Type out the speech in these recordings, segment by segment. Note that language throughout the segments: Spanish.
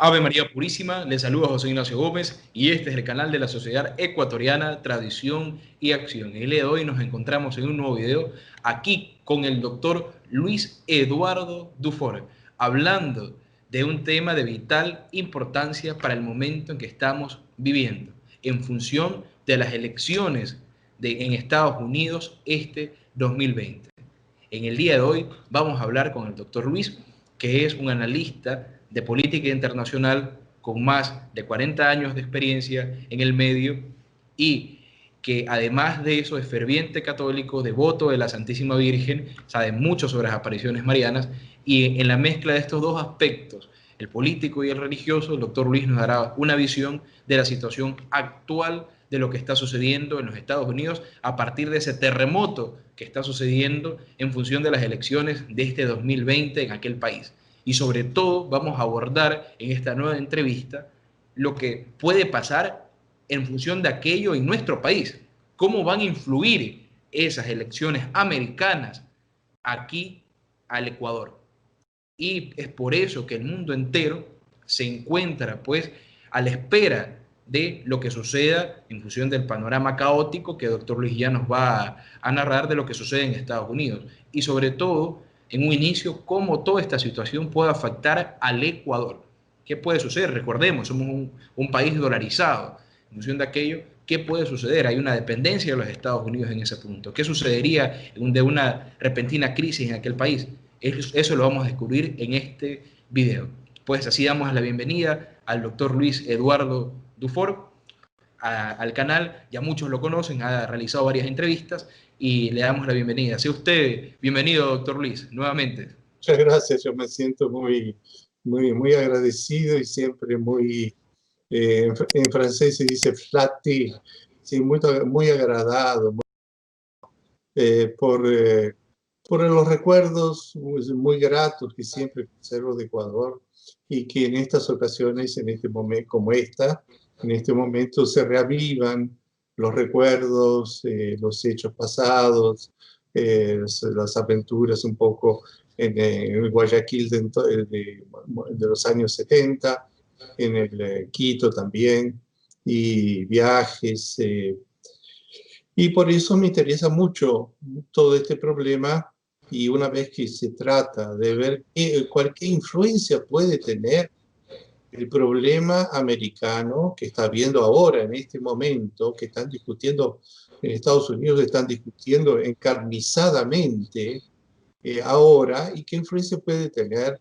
Ave María Purísima, les saluda José Ignacio Gómez y este es el canal de la Sociedad Ecuatoriana Tradición y Acción. El día de hoy nos encontramos en un nuevo video aquí con el doctor Luis Eduardo Dufour, hablando de un tema de vital importancia para el momento en que estamos viviendo, en función de las elecciones en Estados Unidos este 2020. En el día de hoy vamos a hablar con el doctor Luis, que es un analista de política internacional con más de 40 años de experiencia en el medio y que además de eso es ferviente católico, devoto de la Santísima Virgen, sabe mucho sobre las apariciones marianas y en la mezcla de estos dos aspectos, el político y el religioso, el doctor Luis nos dará una visión de la situación actual de lo que está sucediendo en los Estados Unidos a partir de ese terremoto que está sucediendo en función de las elecciones de este 2020 en aquel país. Y sobre todo vamos a abordar en esta nueva entrevista lo que puede pasar en función de aquello en nuestro país, cómo van a influir esas elecciones americanas aquí al Ecuador. Y es por eso que el mundo entero se encuentra pues a la espera de lo que suceda en función del panorama caótico que el doctor Luis ya nos va a narrar de lo que sucede en Estados Unidos. Y sobre todo, en un inicio, cómo toda esta situación puede afectar al Ecuador. ¿Qué puede suceder? Recordemos, somos un país dolarizado. En función de aquello, ¿qué puede suceder? Hay una dependencia de los Estados Unidos en ese punto. ¿Qué sucedería de una repentina crisis en aquel país? Eso lo vamos a descubrir en este video. Pues así damos la bienvenida al doctor Luis Eduardo Dufour al canal. Ya muchos lo conocen, ha realizado varias entrevistas y le damos la bienvenida. Sea usted bienvenido, doctor Luis, nuevamente. Muchas gracias, yo me siento muy agradecido y siempre en francés se dice flatté, sí, muy agradado por los recuerdos muy gratos que siempre conservo de Ecuador y que en estas ocasiones, en este momento como esta, en este momento se reavivan los recuerdos, los hechos pasados, las aventuras un poco en el Guayaquil de los años 70, en el Quito también, y viajes. Y por eso me interesa mucho todo este problema y una vez que se trata de ver cualquier influencia puede tener el problema americano que está viendo ahora, en este momento, que están discutiendo en Estados Unidos, están discutiendo encarnizadamente ahora, y qué influencia puede tener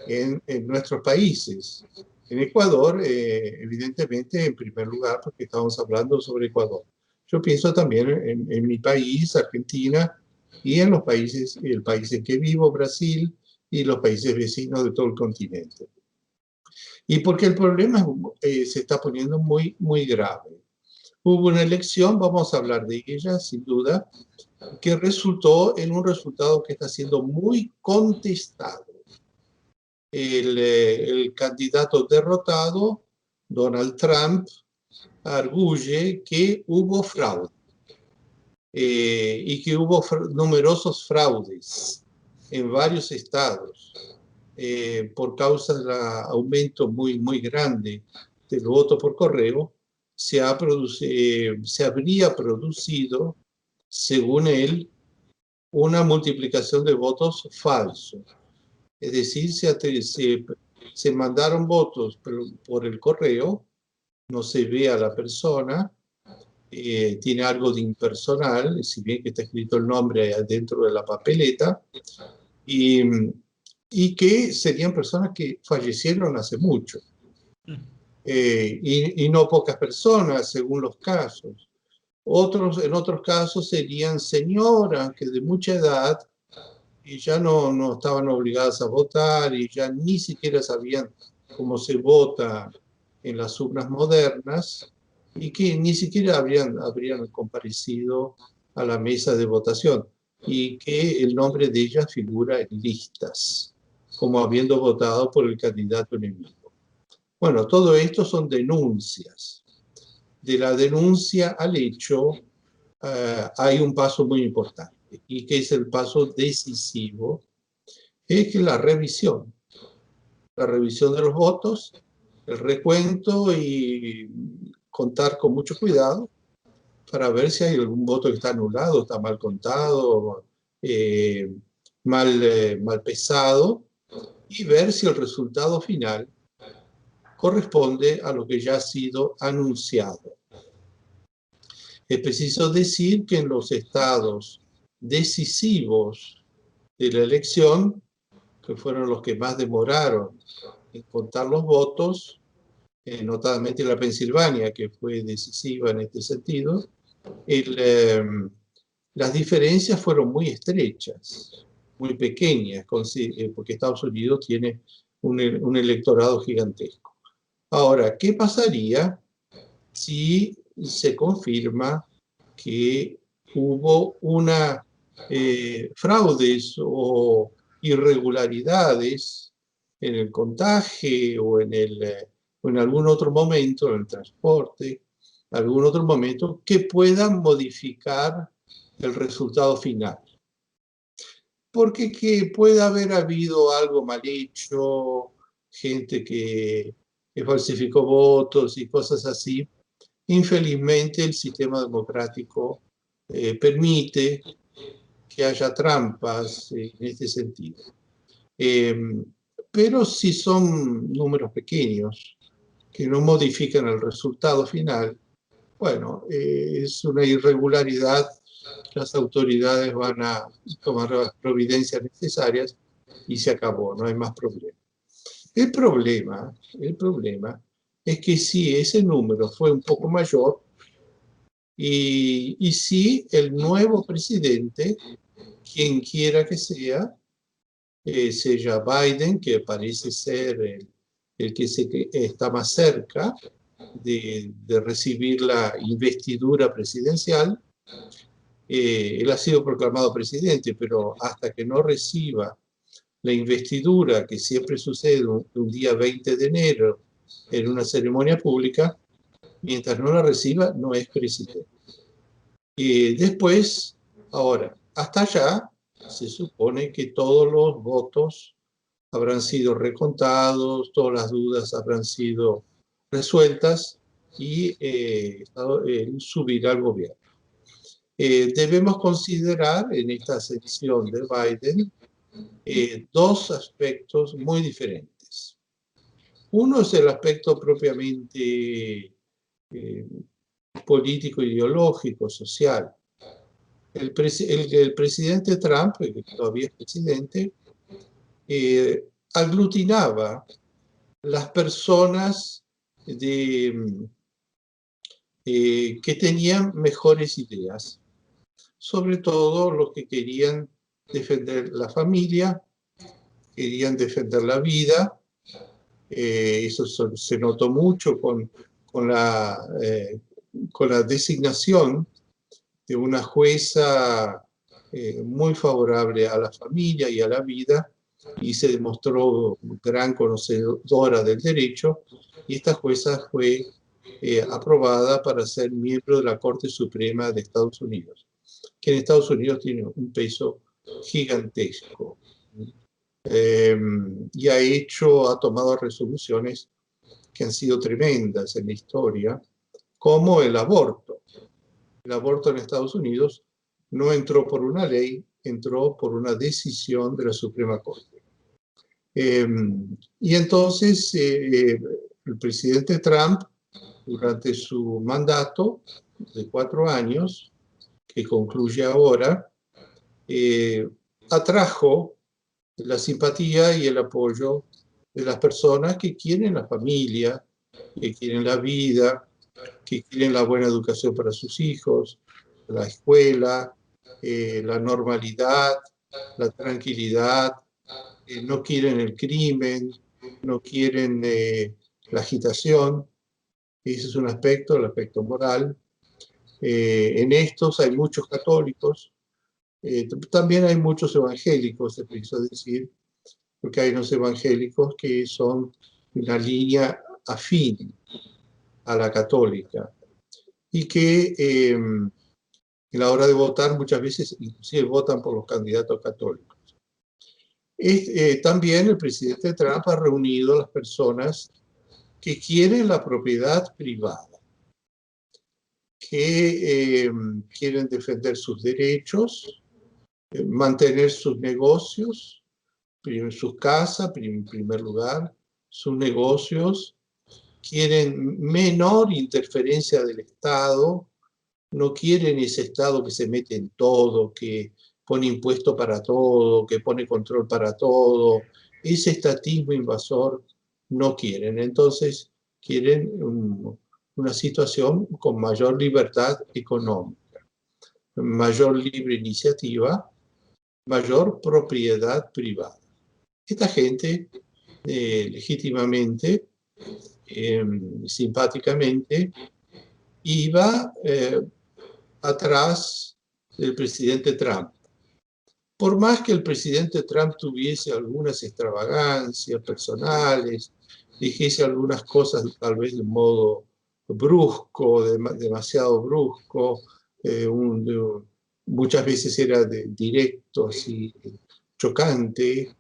en nuestros países. En Ecuador, evidentemente, en primer lugar, porque estamos hablando sobre Ecuador. Yo pienso también en mi país, Argentina, y en los países, el país en que vivo, Brasil, y los países vecinos de todo el continente. Y porque el problema se está poniendo muy grave. Hubo una elección, vamos a hablar de ella, sin duda, que resultó en un resultado que está siendo muy contestado. El candidato derrotado, Donald Trump, arguye que hubo fraude y que hubo numerosos fraudes en varios estados por causa del aumento muy grande del voto por correo. Se habría producido, según él, una multiplicación de votos falsos. Es decir, se mandaron votos por el correo, no se ve a la persona, tiene algo de impersonal, si bien que está escrito el nombre dentro de la papeleta, y que serían personas que fallecieron hace mucho. Y no pocas personas, según los casos. En otros casos serían señoras que de mucha edad y ya no estaban obligadas a votar y ya ni siquiera sabían cómo se vota en las urnas modernas y que ni siquiera habrían comparecido a la mesa de votación y que el nombre de ellas figura en listas, como habiendo votado por el candidato enemigo. Bueno, todo esto son denuncias. De la denuncia al hecho hay un paso muy importante y que es el paso decisivo, es que la revisión de los votos el recuento y contar con mucho cuidado para ver si hay algún voto que está anulado, está mal contado, mal pesado, y ver si el resultado final corresponde a lo que ya ha sido anunciado. Es preciso decir que en los estados decisivos de la elección, que fueron los que más demoraron en contar los votos, notadamente la Pensilvania, que fue decisiva en este sentido, las diferencias fueron muy estrechas, muy pequeñas, porque Estados Unidos tiene un electorado gigantesco. Ahora, ¿qué pasaría si se confirma que hubo fraudes o irregularidades en el contaje o en algún otro momento, en el transporte, algún otro momento que puedan modificar el resultado final? Porque que pueda haber habido algo mal hecho, gente que falsificó votos y cosas así. Infelizmente, el sistema democrático permite que haya trampas en este sentido. Pero si son números pequeños que no modifican el resultado final, bueno, es una irregularidad. Las autoridades van a tomar las providencias necesarias y se acabó, no hay más problema. El problema es que si ese número fue un poco mayor y si el nuevo presidente, quien quiera que sea Biden, que parece ser el que está más cerca de recibir la investidura presidencial, él ha sido proclamado presidente, pero hasta que no reciba la investidura, que siempre sucede un día 20 de enero en una ceremonia pública, mientras no la reciba, no es presidente. Después, ahora, hasta allá, se supone que todos los votos habrán sido recontados, todas las dudas habrán sido resueltas y él subirá al gobierno. Debemos considerar en esta ascensión de Biden dos aspectos muy diferentes. Uno es el aspecto propiamente político, ideológico, social. El presidente Trump, que todavía es presidente, aglutinaba las personas que tenían mejores ideas, sobre todo los que querían defender la familia, querían defender la vida. Eso se notó mucho con la designación de una jueza muy favorable a la familia y a la vida, y se demostró gran conocedora del derecho, y esta jueza fue aprobada para ser miembro de la Corte Suprema de Estados Unidos, que en Estados Unidos tiene un peso gigantesco. Y ha tomado resoluciones que han sido tremendas en la historia, como el aborto. El aborto en Estados Unidos no entró por una ley, entró por una decisión de la Suprema Corte. Y entonces el presidente Trump, durante su mandato de 4 años, que concluye ahora, atrajo la simpatía y el apoyo de las personas que quieren la familia, que quieren la vida, que quieren la buena educación para sus hijos, la escuela, la normalidad, la tranquilidad, no quieren el crimen, no quieren la agitación. Ese es un aspecto, el aspecto moral. En estos hay muchos católicos, también hay muchos evangélicos, es preciso decir, porque hay unos evangélicos que son una línea afín a la católica y que en la hora de votar muchas veces inclusive votan por los candidatos católicos. También el presidente Trump ha reunido a las personas que quieren la propiedad privada, que quieren defender sus derechos, mantener sus negocios, sus casas, en primer lugar, sus negocios, quieren menor interferencia del Estado, no quieren ese Estado que se mete en todo, que pone impuesto para todo, que pone control para todo. Ese estatismo invasor no quieren. Entonces quieren una situación con mayor libertad económica, mayor libre iniciativa, mayor propiedad privada. Esta gente legítimamente, simpáticamente, iba atrás del presidente Trump. Por más que el presidente Trump tuviese algunas extravagancias personales, dijese algunas cosas tal vez de modo brusco, demasiado brusco, muchas veces era directo, así, chocante,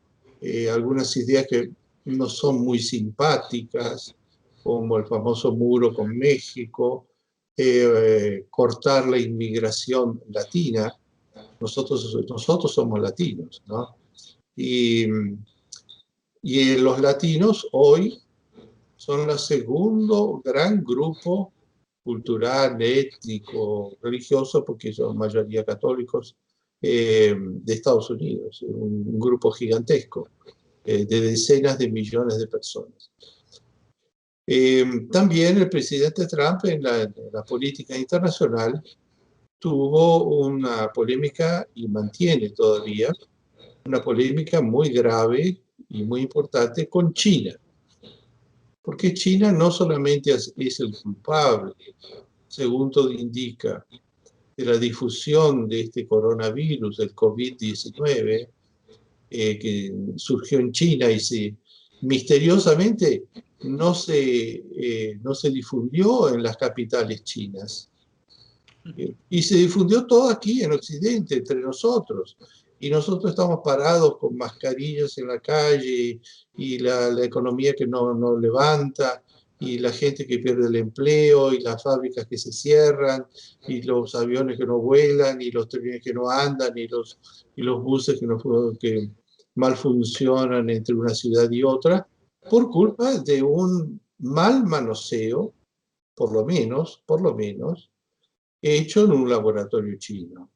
algunas ideas que no son muy simpáticas, como el famoso muro con México, cortar la inmigración latina. Nosotros somos latinos, ¿no? Y los latinos hoy son el segundo gran grupo cultural, étnico, religioso, porque son mayoría católicos, de Estados Unidos, un grupo gigantesco, de decenas de millones de personas. También el presidente Trump en la política internacional tuvo una polémica, y mantiene todavía, una polémica muy grave y muy importante con China. Porque China no solamente es el culpable, según todo indica, de la difusión de este coronavirus, el COVID-19, que surgió en China y misteriosamente no se difundió en las capitales chinas. Y se difundió todo aquí en Occidente, entre nosotros. Y nosotros estamos parados con mascarillas en la calle y la economía que no levanta y la gente que pierde el empleo y las fábricas que se cierran y los aviones que no vuelan y los trenes que no andan y los buses que mal funcionan entre una ciudad y otra por culpa de un mal manoseo, por lo menos, hecho en un laboratorio chino.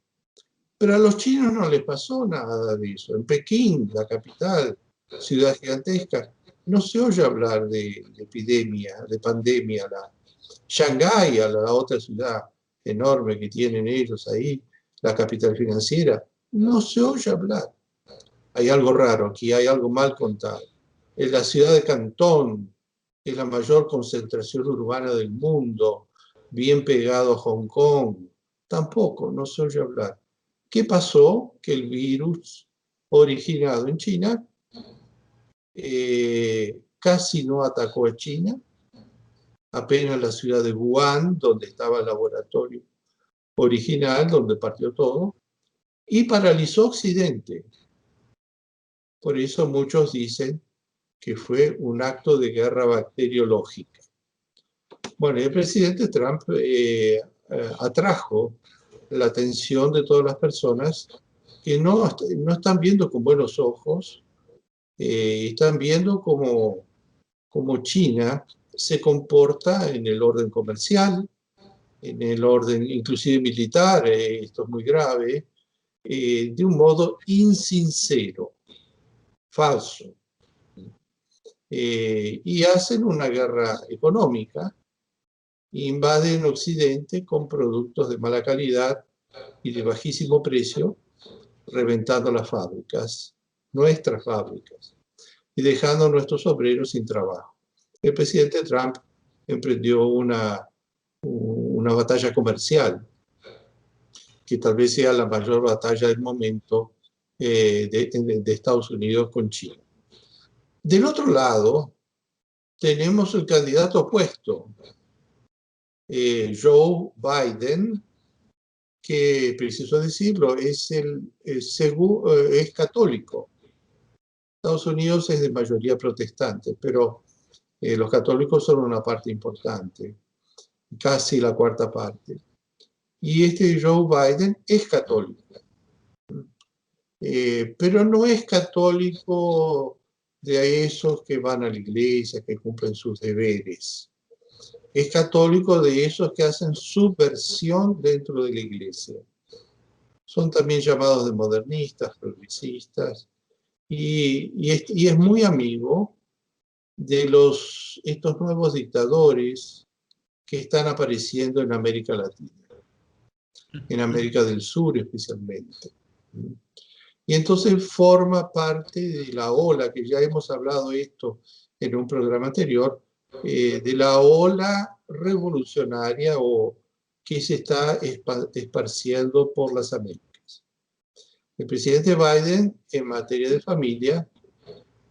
Pero a los chinos no les pasó nada de eso. En Pekín, la capital, ciudad gigantesca, no se oye hablar de epidemia, de pandemia. Shanghái, la otra ciudad enorme que tienen ellos ahí, la capital financiera, no se oye hablar. Hay algo raro aquí, hay algo mal contado. En la ciudad de Cantón, que es la mayor concentración urbana del mundo, bien pegado a Hong Kong, tampoco, no se oye hablar. ¿Qué pasó? Que el virus originado en China casi no atacó a China, apenas la ciudad de Wuhan, donde estaba el laboratorio original, donde partió todo, y paralizó Occidente. Por eso muchos dicen que fue un acto de guerra bacteriológica. Bueno, el presidente Trump atrajo la atención de todas las personas que no están viendo con buenos ojos, están viendo cómo China se comporta en el orden comercial, en el orden inclusive militar, esto es muy grave, de un modo insincero, falso. Y hacen una guerra económica, invaden Occidente con productos de mala calidad y de bajísimo precio, reventando las fábricas, nuestras fábricas, y dejando a nuestros obreros sin trabajo. El presidente Trump emprendió una batalla comercial, que tal vez sea la mayor batalla del momento de Estados Unidos con China. Del otro lado, tenemos el candidato opuesto, Joe Biden, que, preciso decirlo, es católico. Estados Unidos es de mayoría protestante, pero Los católicos son una parte importante, casi la cuarta parte. Y este Joe Biden es católico. Pero no es católico de esos que van a la iglesia, que cumplen sus deberes. Es católico de esos que hacen subversión dentro de la iglesia. Son también llamados de modernistas, progresistas, y es muy amigo de estos nuevos dictadores que están apareciendo en América Latina, en América del Sur especialmente. Y entonces forma parte de la ola, que ya hemos hablado esto en un programa anterior, de la ola revolucionaria o que se está esparciendo por las Américas. El presidente Biden, en materia de familia,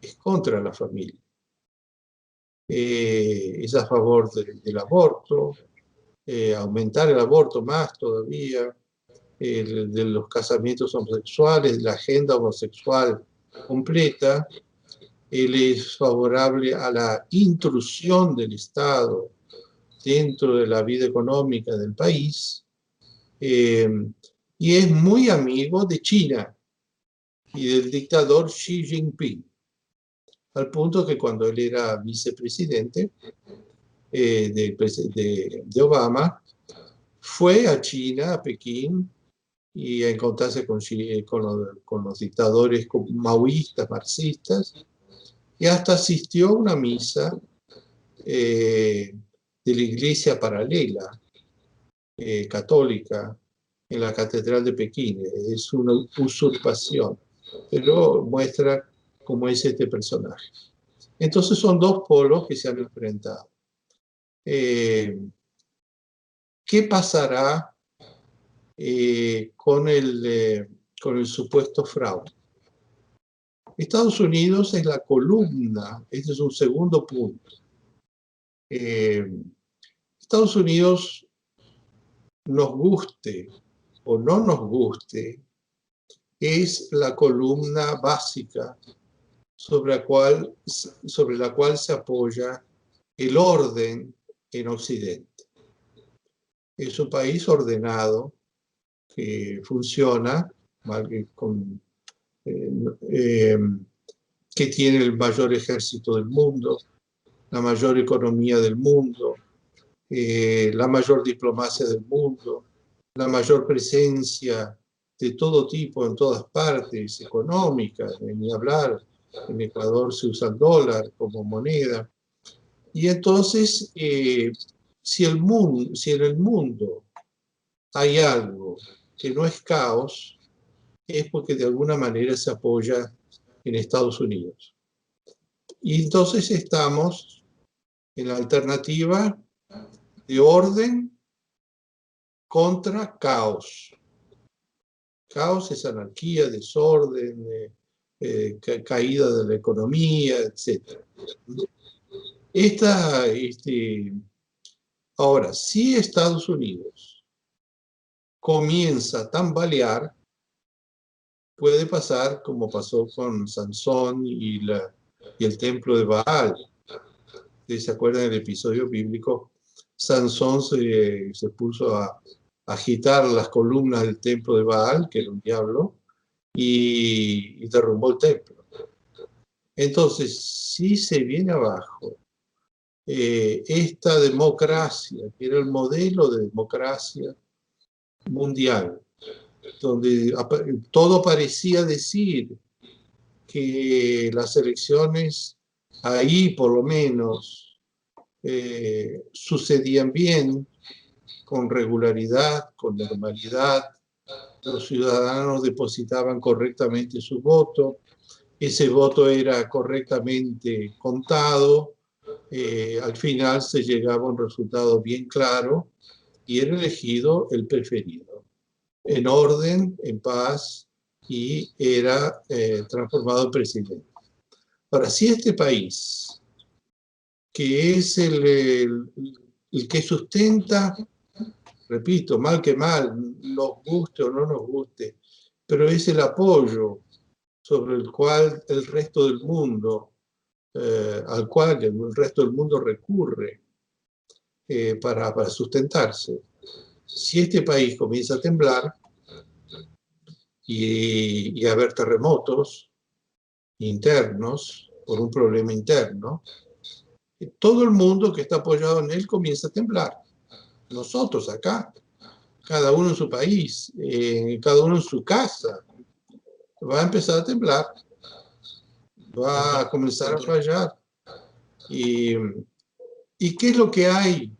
es contra la familia. Es a favor del aborto, aumentar el aborto más todavía, de los casamientos homosexuales, de la agenda homosexual completa. Él es favorable a la intrusión del Estado dentro de la vida económica del país, y es muy amigo de China y del dictador Xi Jinping, al punto que cuando él era vicepresidente de Obama, fue a China, a Pekín, y a encontrarse con los dictadores maoístas, marxistas, y hasta asistió a una misa de la iglesia paralela católica en la Catedral de Pekín. Es una usurpación, pero muestra cómo es este personaje. Entonces son dos polos que se han enfrentado. ¿Qué pasará con el supuesto fraude? Estados Unidos es la columna, este es un segundo punto. Estados Unidos, nos guste o no nos guste, es la columna básica sobre la cual se apoya el orden en Occidente. Es un país ordenado que funciona, que tiene el mayor ejército del mundo, la mayor economía del mundo, la mayor diplomacia del mundo, la mayor presencia de todo tipo en todas partes, económica, ni hablar. En Ecuador se usa el dólar como moneda. Y entonces, si en el mundo hay algo que no es caos, es porque de alguna manera se apoya en Estados Unidos. Y entonces estamos en la alternativa de orden contra caos. Caos es anarquía, desorden, caída de la economía, etc. Ahora, si Estados Unidos comienza a tambalear, puede pasar como pasó con Sansón y el templo de Baal. ¿Se acuerdan del episodio bíblico? Sansón se puso a agitar las columnas del templo de Baal, que era un diablo, y derrumbó el templo. Entonces, si se viene abajo esta democracia, que era el modelo de democracia mundial, donde todo parecía decir que las elecciones ahí por lo menos sucedían bien, con regularidad, con normalidad, los ciudadanos depositaban correctamente su voto, ese voto era correctamente contado, al final se llegaba a un resultado bien claro y era elegido el preferido, en orden, en paz, y era transformado en presidente. Ahora, si este país, que es el que sustenta, repito, mal que mal, nos guste o no nos guste, pero es el apoyo sobre el cual el resto del mundo al cual el resto del mundo recurre para sustentarse. Si este país comienza a temblar y a haber terremotos internos por un problema interno, todo el mundo que está apoyado en él comienza a temblar. Nosotros acá, cada uno en su país, cada uno en su casa, va a empezar a temblar, va a comenzar a fallar. ¿Y qué es lo que hay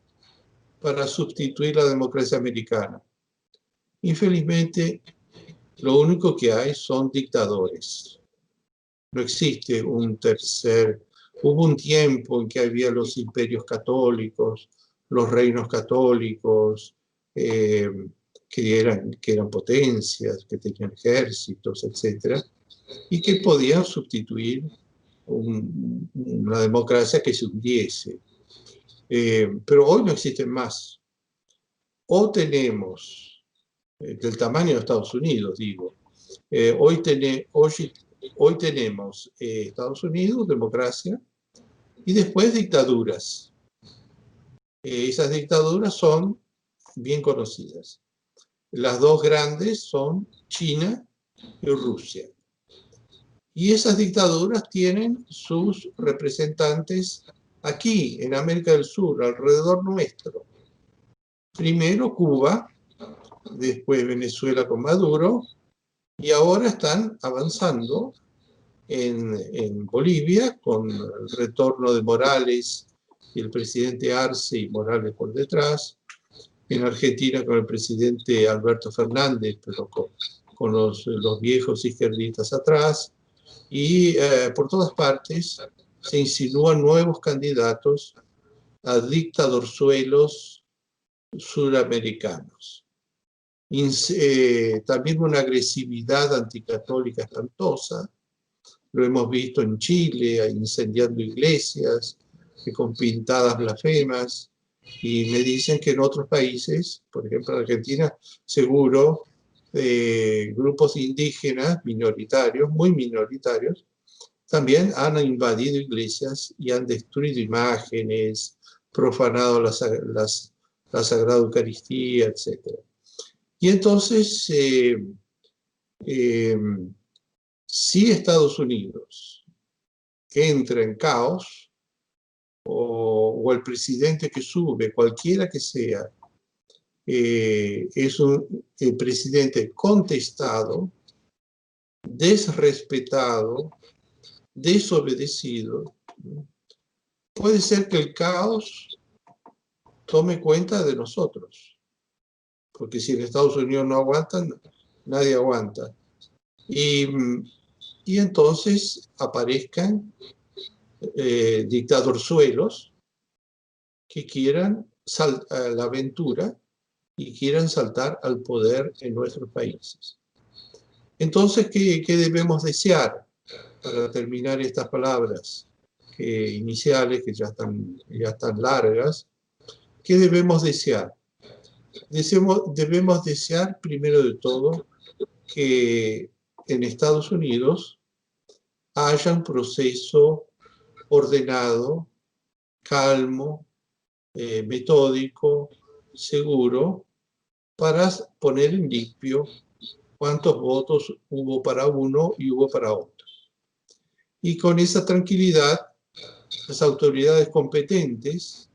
para sustituir la democracia americana? Infelizmente, lo único que hay son dictadores. No existe un tercer. Hubo un tiempo en que había los imperios católicos, los reinos católicos, que eran potencias, que tenían ejércitos, etc., y que podían sustituir una democracia que se hundiese. Pero hoy no existen más. O tenemos, del tamaño de Estados Unidos, digo, hoy tenemos Estados Unidos, democracia, y después dictaduras. Esas dictaduras son bien conocidas. Las dos grandes son China y Rusia. Y esas dictaduras tienen sus representantes aquí, en América del Sur, alrededor nuestro. Primero Cuba, después Venezuela con Maduro, y ahora están avanzando en Bolivia con el retorno de Morales y el presidente Arce y Morales por detrás, en Argentina con el presidente Alberto Fernández, pero con los viejos izquierdistas atrás, y por todas partes se insinúan nuevos candidatos a dictadorzuelos suramericanos. También una agresividad anticatólica espantosa. Lo hemos visto en Chile, incendiando iglesias, con pintadas blasfemas, y me dicen que en otros países, por ejemplo en Argentina, seguro, grupos indígenas minoritarios, muy minoritarios, también han invadido iglesias y han destruido imágenes, profanado la Sagrada Eucaristía, etc. Y entonces, si Estados Unidos entra en caos, o el presidente que sube, cualquiera que sea, es un presidente contestado, desrespetado, desobedecido, puede ser que el caos tome cuenta de nosotros, porque si en Estados Unidos no aguantan, nadie aguanta. Y entonces aparezcan dictadorzuelos que quieran la aventura y quieran saltar al poder en nuestros países. Entonces, ¿qué debemos desear? Para terminar estas palabras iniciales, que ya están largas, ¿qué debemos desear? Debemos desear, primero de todo, que en Estados Unidos haya un proceso ordenado, calmo, metódico, seguro, para poner en limpio cuántos votos hubo para uno y hubo para otro. Y con esa tranquilidad, las autoridades competentes,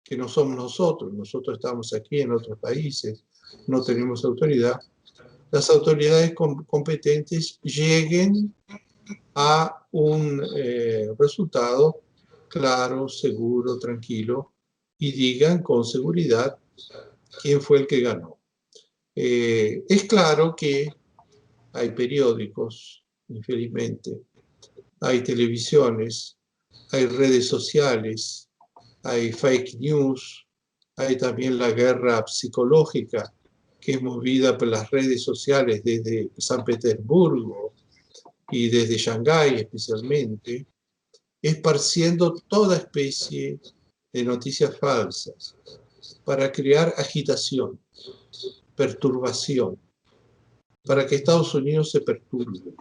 que no somos nosotros estamos aquí en otros países, no tenemos autoridad, las autoridades competentes lleguen a un resultado claro, seguro, tranquilo, y digan con seguridad quién fue el que ganó. Es claro que hay periódicos, infelizmente, hay televisiones, hay redes sociales, hay fake news, hay también la guerra psicológica que es movida por las redes sociales desde San Petersburgo y desde Shanghái especialmente, esparciendo toda especie de noticias falsas para crear agitación, perturbación, para que Estados Unidos se perturbe,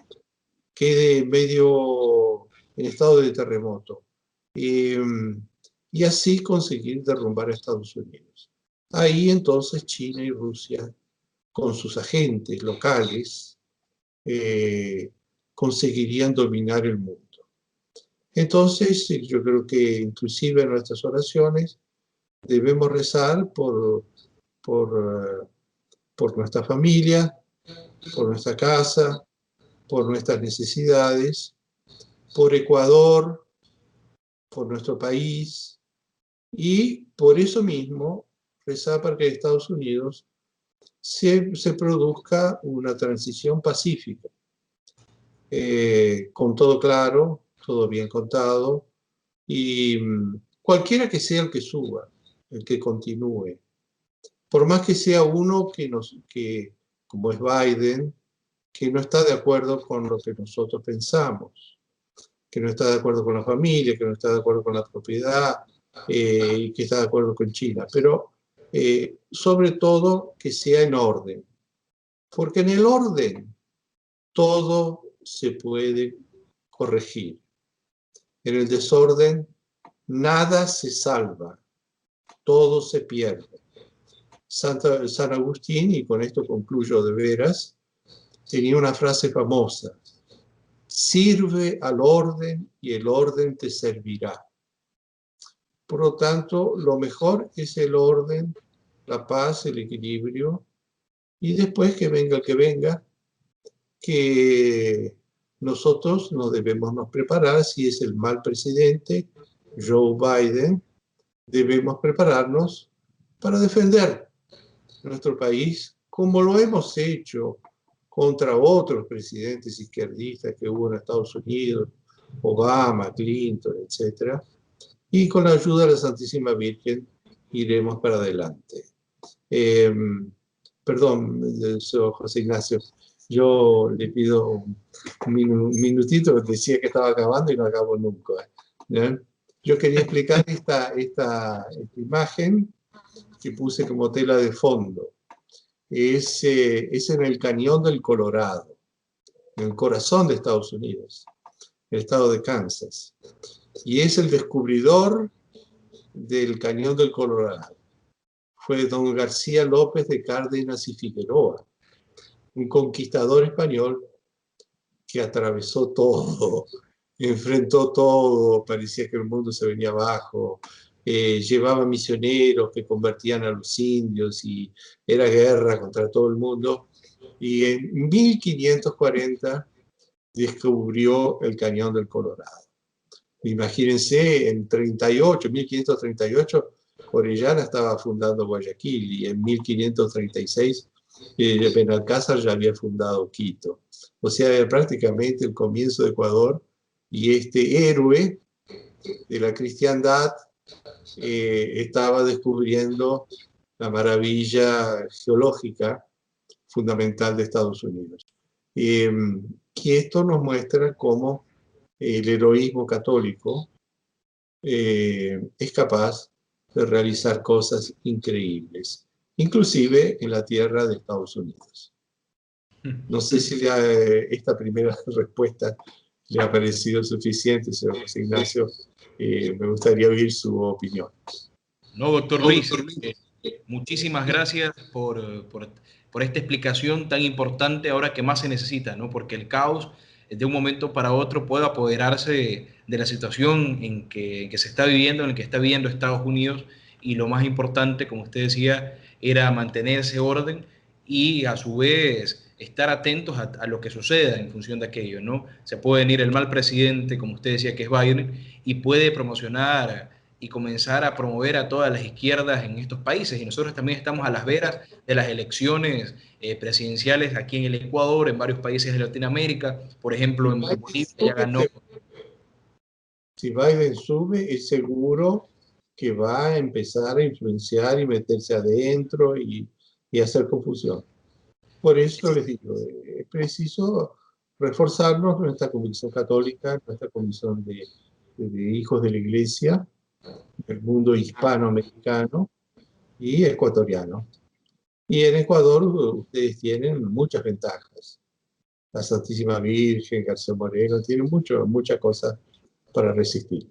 quede medio en estado de terremoto, y así conseguir derrumbar a Estados Unidos. Ahí entonces China y Rusia, con sus agentes locales, conseguirían dominar el mundo. Entonces, yo creo que inclusive en nuestras oraciones debemos rezar por, por nuestra familia, por nuestra casa, por nuestras necesidades, por Ecuador, por nuestro país, y por eso mismo rezar para que en Estados Unidos se produzca una transición pacífica, con todo claro, todo bien contado, y cualquiera que sea el que suba, el que continúe, por más que sea uno que como es Biden, que no está de acuerdo con lo que nosotros pensamos, que no está de acuerdo con la familia, que no está de acuerdo con la propiedad, y que está de acuerdo con China, pero sobre todo que sea en orden, porque en el orden todo se puede corregir. En el desorden nada se salva, todo se pierde. San Agustín, y con esto concluyo de veras, tenía una frase famosa: sirve al orden y el orden te servirá. Por lo tanto, lo mejor es el orden, la paz, el equilibrio, y después que venga el que venga, que nosotros nos preparar. Si es el mal presidente, Joe Biden, debemos prepararnos para defender nuestro país, como lo hemos hecho contra otros presidentes izquierdistas que hubo en Estados Unidos, Obama, Clinton, etc. Y con la ayuda de la Santísima Virgen iremos para adelante. Perdón, José Ignacio, yo le pido un minutito, porque decía que estaba acabando y no acabo nunca. ¿Ya? Yo quería explicar esta imagen que puse como tela de fondo. Es en el Cañón del Colorado, en el corazón de Estados Unidos, el estado de Kansas. Y es el descubridor del Cañón del Colorado. Fue don García López de Cárdenas y Figueroa, un conquistador español que atravesó todo, enfrentó todo, parecía que el mundo se venía abajo, llevaba misioneros que convertían a los indios y era guerra contra todo el mundo. Y en 1540 descubrió el Cañón del Colorado. Imagínense, en 1538, Orellana estaba fundando Guayaquil, y en 1536 Benalcázar ya había fundado Quito. O sea, era prácticamente el comienzo de Ecuador, y este héroe de la cristiandad estaba descubriendo la maravilla geológica fundamental de Estados Unidos. Y esto nos muestra cómo el heroísmo católico es capaz de realizar cosas increíbles, inclusive en la tierra de Estados Unidos. No sé si esta primera respuesta le ha parecido suficiente, señor José Ignacio. Me gustaría oír su opinión. No, doctor Luis, muchísimas gracias por esta explicación tan importante ahora que más se necesita, ¿no? Porque el caos de un momento para otro puede apoderarse de la situación en que se está viviendo, en el que está viviendo Estados Unidos, y lo más importante, como usted decía, era mantener ese orden y a su vez estar atentos a lo que suceda en función de aquello, ¿no? Se puede venir el mal presidente, como usted decía, que es Biden, y puede promocionar y comenzar a promover a todas las izquierdas en estos países. Y nosotros también estamos a las veras de las elecciones presidenciales aquí en el Ecuador, en varios países de Latinoamérica. Por ejemplo, en Bolivia ya ganó. Si Biden sube, es seguro que va a empezar a influenciar y meterse adentro y hacer confusión. Por eso les digo, es preciso reforzarnos nuestra convicción católica, nuestra convicción de hijos de la Iglesia, del mundo hispanoamericano y ecuatoriano. Y en Ecuador ustedes tienen muchas ventajas. La Santísima Virgen, García Moreno, tienen muchas cosas para resistir.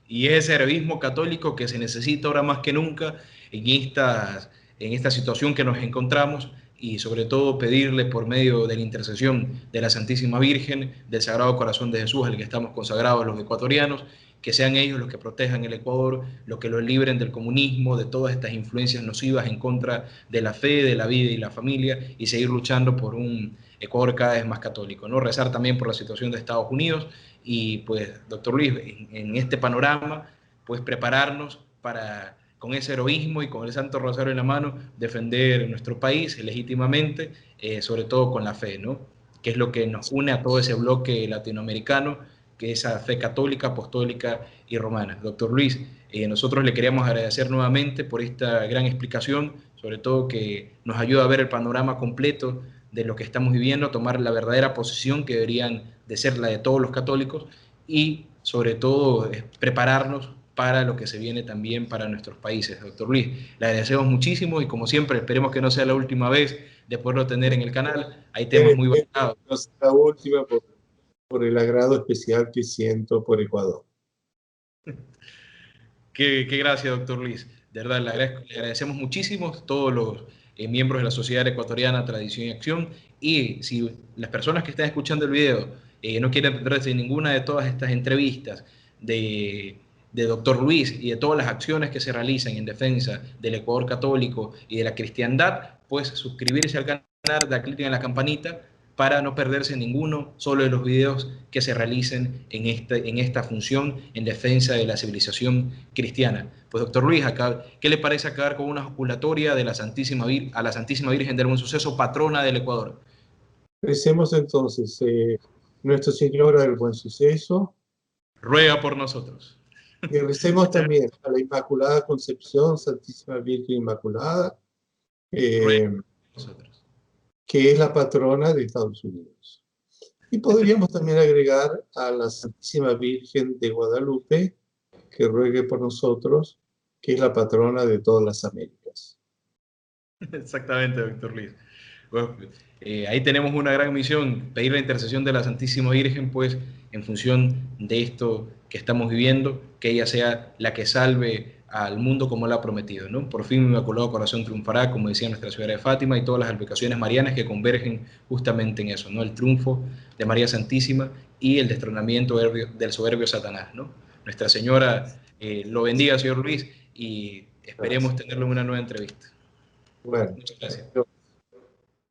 Y ese heroísmo católico que se necesita ahora más que nunca en esta situación que nos encontramos, y sobre todo pedirle por medio de la intercesión de la Santísima Virgen, del Sagrado Corazón de Jesús, al que estamos consagrados los ecuatorianos, que sean ellos los que protejan el Ecuador, los que lo libren del comunismo, de todas estas influencias nocivas en contra de la fe, de la vida y la familia, y seguir luchando por un Ecuador cada vez más católico, ¿no? Rezar también por la situación de Estados Unidos y pues, doctor Luis, en este panorama, pues prepararnos para, con ese heroísmo y con el Santo Rosario en la mano, defender nuestro país legítimamente, sobre todo con la fe, ¿no? Que es lo que nos une a todo ese bloque latinoamericano, que es esa fe católica, apostólica y romana. Doctor Luis, nosotros le queríamos agradecer nuevamente por esta gran explicación, sobre todo que nos ayuda a ver el panorama completo de lo que estamos viviendo, tomar la verdadera posición que deberían de ser la de todos los católicos y sobre todo prepararnos para lo que se viene también para nuestros países. Doctor Luis, le agradecemos muchísimo y como siempre esperemos que no sea la última vez de poderlo tener en el canal. Hay temas muy variados. No es la última por el agrado especial que siento por Ecuador. Qué gracias, doctor Luis. De verdad, le agradecemos muchísimo a todos los miembros de la Sociedad Ecuatoriana Tradición y Acción. Y si las personas que están escuchando el video no quieren perderse ninguna de todas estas entrevistas de doctor Luis y de todas las acciones que se realizan en defensa del Ecuador católico y de la cristiandad, pues suscribirse al canal, dar clic en la campanita para no perderse ninguno solo de los videos que se realicen en esta función en defensa de la civilización cristiana. Pues doctor Luis, acá, ¿qué le parece acabar con una jaculatoria de la a la Santísima Virgen del Buen Suceso, patrona del Ecuador? Recemos entonces, Nuestra Señora del Buen Suceso. Ruega por nosotros. Y recemos también a la Inmaculada Concepción, Santísima Virgen Inmaculada, que es la patrona de Estados Unidos. Y podríamos también agregar a la Santísima Virgen de Guadalupe, que ruegue por nosotros, que es la patrona de todas las Américas. Exactamente, doctor Luis. Bueno, ahí tenemos una gran misión, pedir la intercesión de la Santísima Virgen, pues, en función de esto que estamos viviendo, que ella sea la que salve al mundo como la ha prometido, ¿no? Por fin mi Inmaculado Corazón triunfará, como decía Nuestra Señora de Fátima, y todas las advocaciones marianas que convergen justamente en eso, ¿no? El triunfo de María Santísima y el destronamiento del soberbio Satanás, ¿no? Nuestra Señora lo bendiga, señor Luis, y esperemos tenerlo en una nueva entrevista. Bueno, muchas gracias.